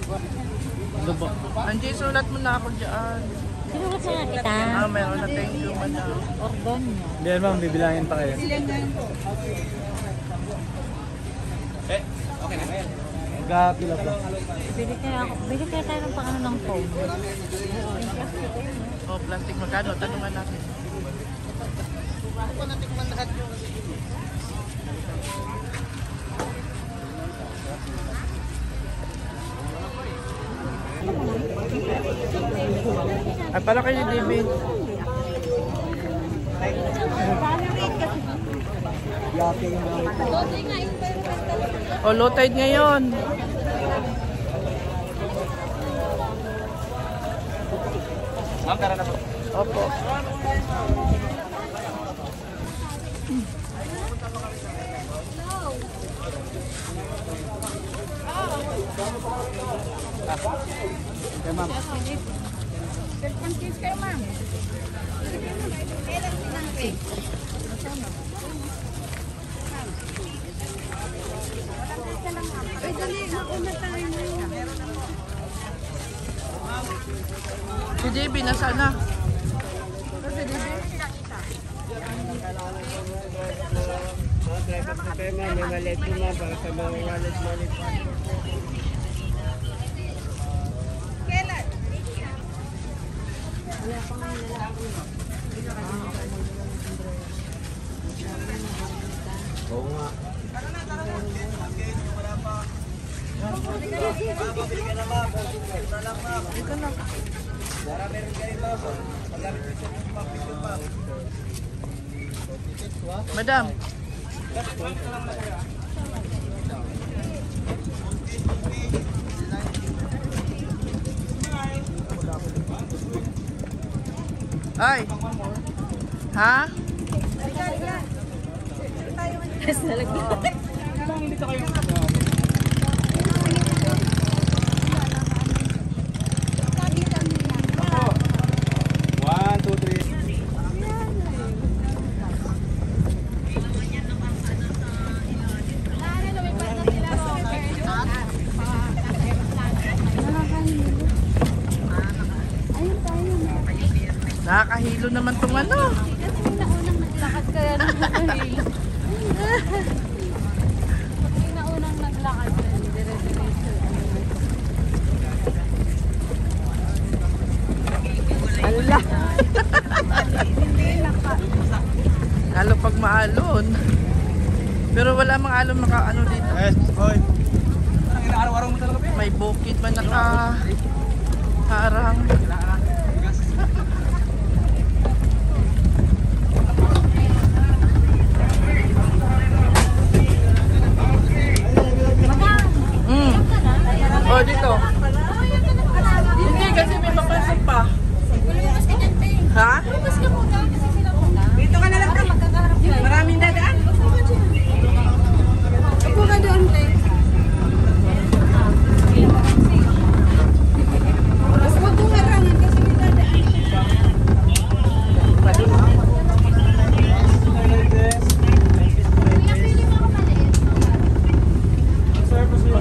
Ano ba? Andiyan, sulat mo na ako dyan. Sinulat sa kita. Meron na. Thank you, madam. Ordon niya. Hindi ma'am, bibilangin pa kayo. Okay na. Magkapila pa. Bili kaya tayo ng pang ng phone. Oh, plastic magkano? Tanungan natin. Ay, pala kayo, David. Oh, low tide ngayon. Ma'am, tara na po. Opo. Okay ma'am. Si JB, nasaan na? May maliit po ma'am para sa mga wallet. Oo nga. Madam. Ay. Ha? One, two, three. Nakakahilo naman tong ano. Naunang naglakad kaya nakakahilo. Naunang naglakad kaya dire-diretso. Allah. Lalo pag maalon. Pero wala mang alon maka ano dito. Hoy. Araw-araw mo talaga ba? May bukid man naka harang. Oh, dito. Hindi kasi may mapasok pa. Ha? Dito ka na lang ka. Maraming dadaan. Ako ka doon, te. Mas huwag kong harangan kasi may dadaan.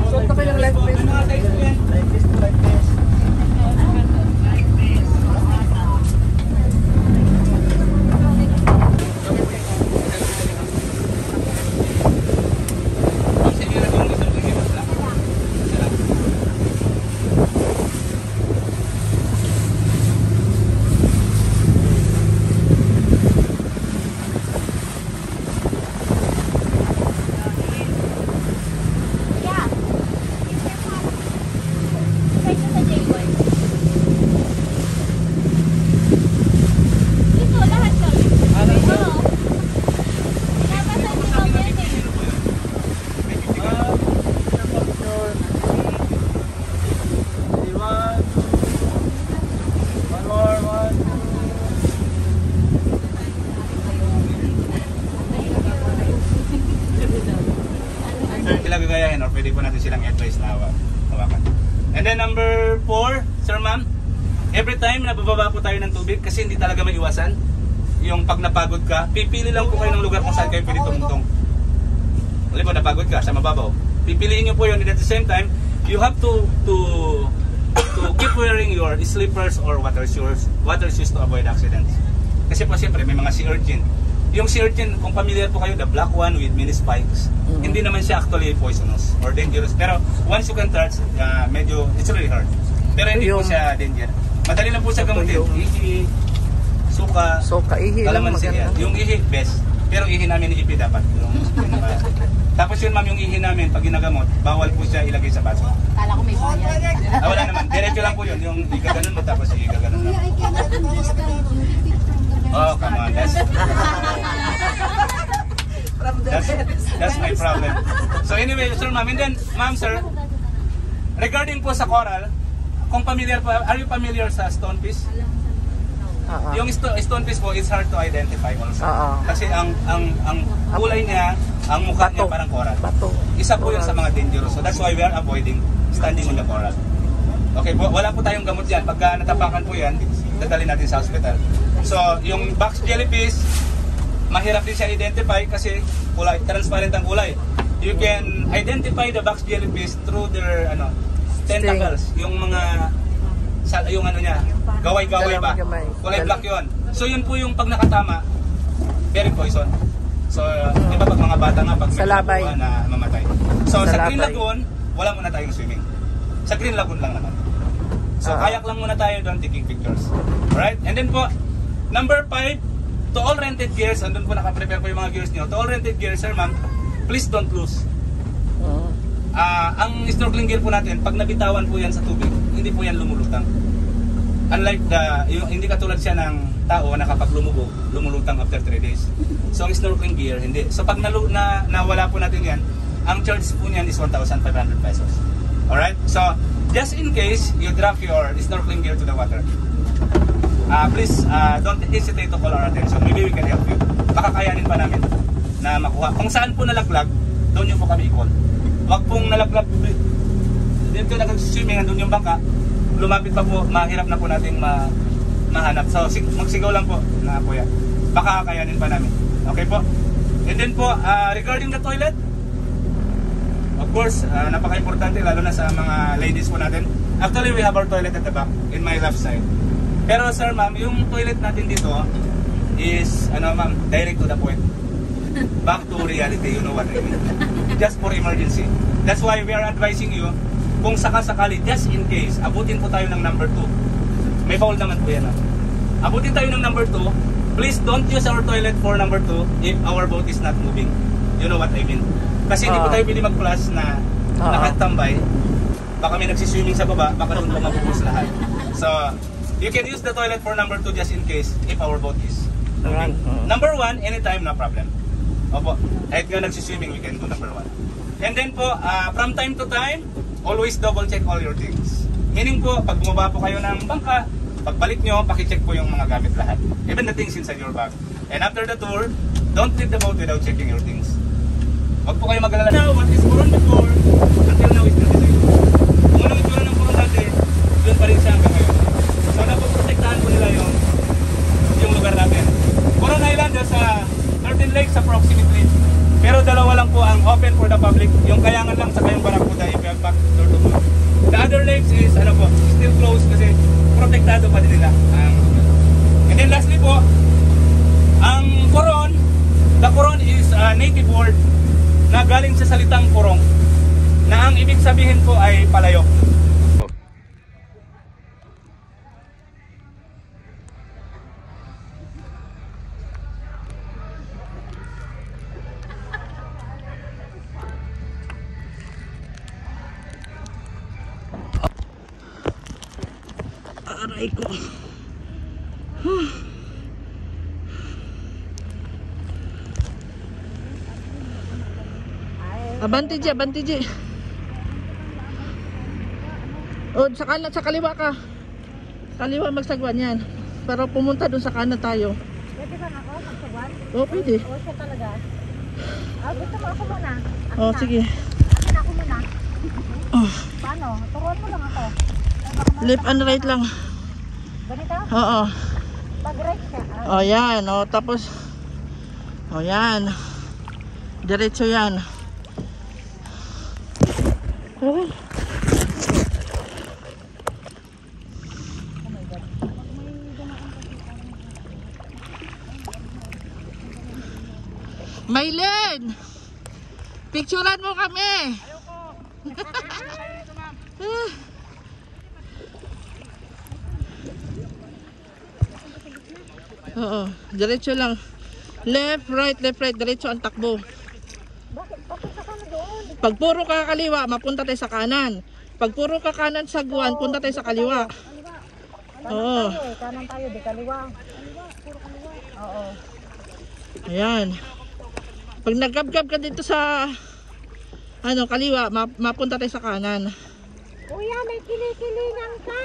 Suot na kayong life vest. Gagayahin or pwede po natin silang advice na hawakan. And then number 4, sir ma'am, every time na bababa po tayo ng tubig kasi hindi talaga maiwasan yung pag napagod ka, pipili lang po kayo ng lugar kung saan kayo pwede tumungtong. Halimbawa napagod ka sa mababaw, pipiliin nyo po yun, and at the same time you have to wearing your slippers or water shoes to avoid accidents. Kasi po siyempre may mga sea urchin. Yung sea urchin, kung familiar po kayo, the black one with mini spikes, hindi naman siya actually poisonous or dangerous. Pero once you can touch, medyo, it's really hard. Pero hindi po siya danger. Madali lang po siya gamutin. Ihi, suka, ihi lang kalamansi yan. maganda. Yung ihi, best. Pero ihi namin ipi dapat. Tapos yun ma'am, yung ihi namin, pag ginagamot, bawal po siya ilagay sa baso. Kala ko may bayad. Wala naman. Diretso lang po yun. Yung igaganon mo tapos igaganon lang. Oh, come on. That's my problem. So anyway, sir ma'am, and then, ma'am sir, regarding po sa coral, kung familiar po, are you familiar sa stonefish? Yung stonefish po, it's hard to identify also. Kasi ang kulay niya, ang mukha niya parang coral. Isa po yun sa mga dangerous. So that's why we are avoiding standing on the coral. Okay po, wala po tayong gamot yan. Pagka natapakan po yan, dadalhin natin sa hospital. So yung box jellyfish, mahirap din siya identify kasi kulay, transparent ang kulay. You can identify the box jellyfish through their tentacles, yung mga yung niya, gaway-gaway ba? Kulay black 'yon. So yun po yung pag nakatama, very poison. So di ba pag mga bata nga pag Salabay na mamatay. So Salabay. Sa Green Lagoon, wala muna tayong swimming. Sa Green Lagoon lang naman. So kayak lang muna tayo doon taking pictures. Alright? And then po, number 5, to all rented gears, andun po naka-prepare po yung mga gears niyo. To all rented gears, sir ma'am, please don't lose. Ang snorkeling gear po natin, pag nabitawan po yan sa tubig, hindi po yan lumulutang. Unlike hindi katulad siya ng tao na kapag lumulutang after 3 days. So ang snorkeling gear, hindi. So pag nawala po natin yan, ang charge po niyan is 1,500 pesos. Alright? So, just in case you drop your snorkeling gear to the water, please don't hesitate to call our attention. Maybe we can help you. Baka kayanin pa namin na makuha. Kung saan po nalaglag, doon nyo po kami i-call. Wag pong nalaglag, dito nag-swimming, andun yung bangka, lumapit pa po, mahirap na po nating mahanap. So magsigaw lang po na kuya. Baka kakayanin pa namin. Okay po? And then po, regarding the toilet, of course, napaka-importante lalo na sa mga ladies po natin. Actually, we have our toilet at the back, in my left side. Pero sir ma'am, yung toilet natin dito is, ma'am, direct to the point. Back to reality, you know what I mean. Just for emergency. That's why we are advising you, kung sakasakali, just in case, abutin po tayo ng number 2. May foul naman po yan. Abutin tayo ng number 2. Please don't use our toilet for number 2 if our boat is not moving. You know what I mean. Kasi hindi po tayo pili mag-plus na nakatambay. Baka may nagsiswimming sa baba, baka doon po mabubus lahat. So, you can use the toilet for number 2 just in case if our boat is moving. Number 1, anytime, no problem. Opo, kahit nga nagsiswimming, we can do number 1. And then po, from time to time, always double check all your things. Meaning po, pag bumaba po kayo ng bangka, pagbalik nyo, pakicheck po yung mga gamit lahat. Even the things inside your bag. And after the tour, don't leave the boat without checking your things. Huwag po kayo mag-alala. Now, what is Coron before, until now is not the same. Kung anong itsura ng Coron natin, doon pa rin siya hanggang ngayon. So, napoprotektahan po nila yung lugar natin. Coron Island, sa 13 lakes approximately. Pero dalawa lang po ang open for the public. Yung Kayangan lang sa yung Barracuda, yung back door to door. The other lakes is still closed kasi protektado pa din nila. And then lastly po, ang Coron, the Coron is a native word na galing sa salitang kurong, na ang ibig sabihin po ay palayok. Aray ko. Abante Ji. O, sa kaliwa ka. Kaliwa magsagwan yan. Pero pumunta doon sa kanan tayo. Pwede ba ako magsagwan? O, pwede. O siya talaga? Gusto mo ako muna? O, sige. Akin ako muna. Paano? Turuan mo lang ako. Left and right lang. Ganito? Oo. Pag right siya. O, yan. O, tapos. O, yan. Diretso yan. Oh. Maylin! Picturean mo kami! Oo, diretso lang. Left, right, diretso ang takbo. Pag puro ka kaliwa, mapunta tayo sa kanan. Pag puro ka kanan sa guwan, punta tayo sa kaliwa. Oo. Kanan tayo, di kaliwa. Oo. Ayan. Pag nagkabgab ka dito sa kaliwa, mapunta tayo sa kanan. Kuya, may kinikilingan ka.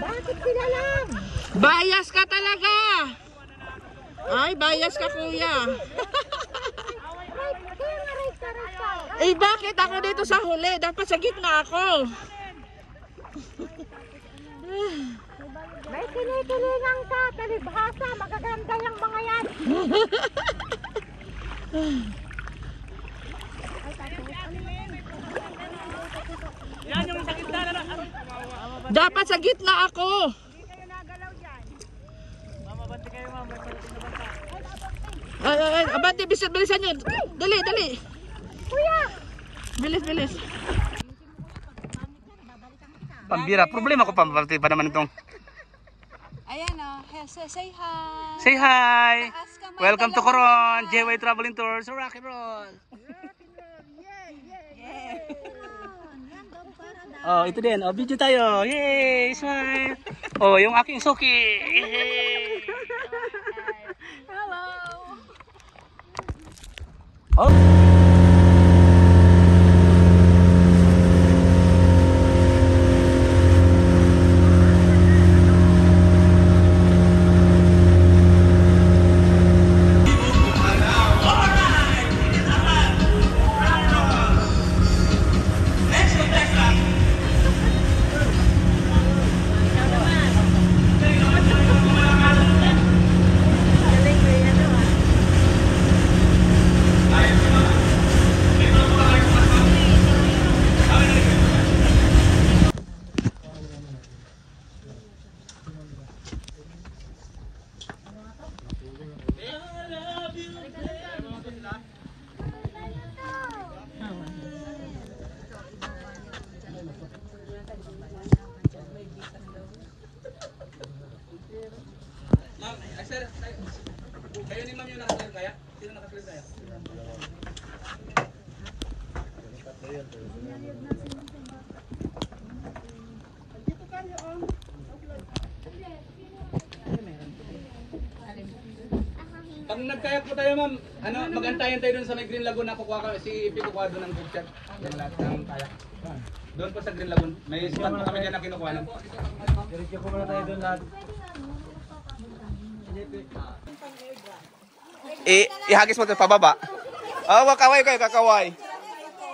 Bakit sila lang? Bias ka talaga! Ay, bias ka kuya. Eh bakit ako dito sa huli? Dapat sa gitna ako. May kinikilingan ka. Talibhasa, magaganda yung mga yan. Dapat sa gitna ako. Ay, abante, bilisan nyo. Dali. Kuya! Bilis. Pambira, problema ko pambarte pa naman itong. Ayan o, say hi. Say hi! Taas kamay, Welcome to dalawang Coron, kamay. JY Traveling Tours, rock and roll! Oh, ito din. Oh, video tayo. Yay! Smile! Oh, yung aking suki. Yay! Hello. Oh! Kayo ni ma'am yung naka-clear kaya? Sino naka-clear kaya? Pag nagkayak po tayo ma'am, mag-antayan tayo dun sa may Green Lagoon na kukuha ka, si Ipi kukuha doon ng good shot. Yan lahat ng kayak. Doon po sa Green Lagoon. May spot po kami dyan na kinukuha ng. Diretso ko muna tayo doon lahat. Ihagis mo ito pababa. Oh, kaway kayo, kakaway.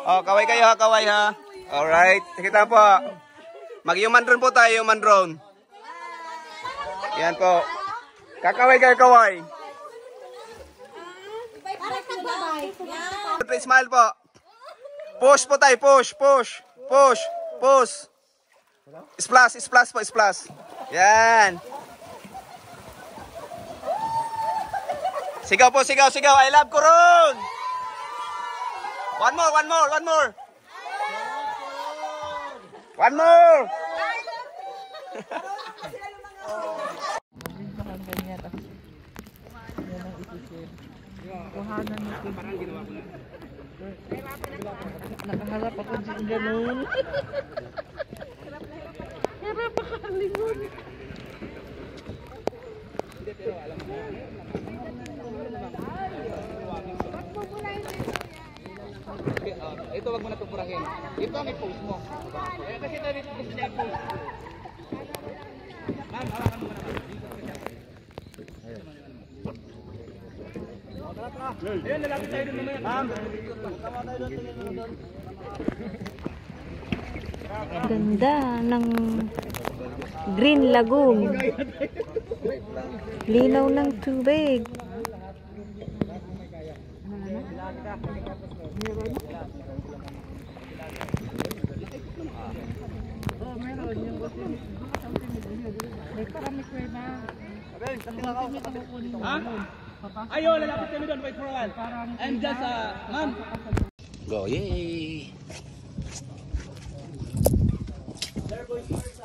Oh, kaway kayo ha, kaway ha. Alright, kita po. Mag-human drone po tayo, human drone. Yan po. Kakaway kayo, kaway. Smile po. Push po tayo, push. Splash po, splash. Yan. Sigaw po, sigaw. I love Coron. One more. One more. Nakaharap ako dyan gano'n. Harap ako ang lingon. Ito wag mo na tupurahin. Ito ang i-post mo. Kasi dito gusto niya i-post. Ma'am, hawakan mo na. Ayun, lalapit tayo doon naman. Ma'am, tama tayo doon. Tingin doon. Ganda ng Green Lagoon. Linaw ng tubig. Ha? Ayo, lalapit kami doon. Wait for a while. I'm just, ma'am. Go, yay! There, boys, first,